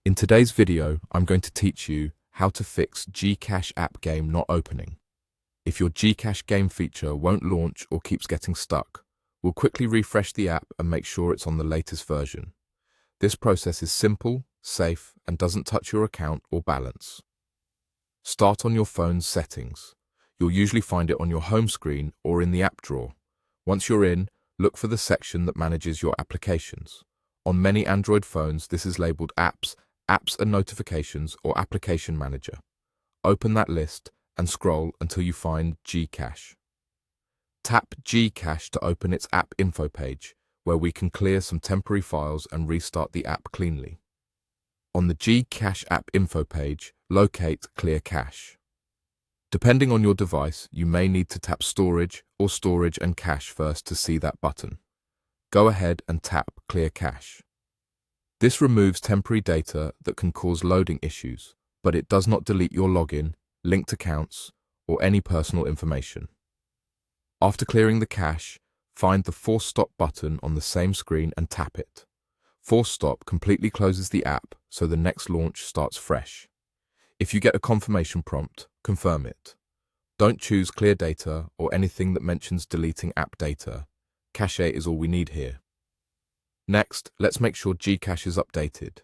In today's video, I'm going to teach you how to fix GCash app game not opening. If your GCash game feature won't launch or keeps getting stuck, we'll quickly refresh the app and make sure it's on the latest version. This process is simple, safe, and doesn't touch your account or balance. Start on your phone's settings. You'll usually find it on your home screen or in the app drawer. Once you're in, look for the section that manages your applications. On many Android phones, this is labeled Apps and Notifications, or Application Manager. Open that list and scroll until you find GCash. Tap GCash to open its app info page, where we can clear some temporary files and restart the app cleanly. On the GCash app info page, locate Clear Cache. Depending on your device, you may need to tap Storage or Storage and Cache first to see that button. Go ahead and tap Clear Cache. This removes temporary data that can cause loading issues, but it does not delete your login, linked accounts, or any personal information. After clearing the cache, find the Force Stop button on the same screen and tap it. Force Stop completely closes the app so the next launch starts fresh. If you get a confirmation prompt, confirm it. Don't choose Clear Data or anything that mentions deleting app data. Cache is all we need here. Next, let's make sure GCash is updated.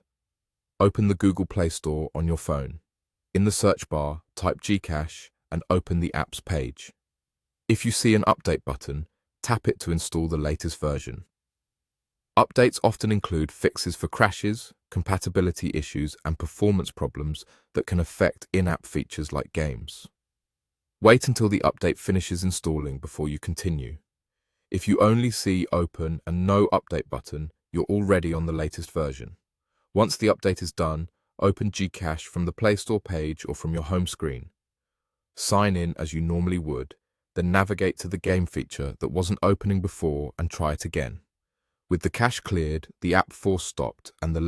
Open the Google Play Store on your phone. In the search bar, type GCash and open the apps page. If you see an update button, tap it to install the latest version. Updates often include fixes for crashes, compatibility issues, and performance problems that can affect in-app features like games. Wait until the update finishes installing before you continue. If you only see Open and no Update button, you're already on the latest version. Once the update is done, open GCash from the Play Store page or from your home screen. Sign in as you normally would, then navigate to the game feature that wasn't opening before and try it again. With the cache cleared, the app force stopped, and the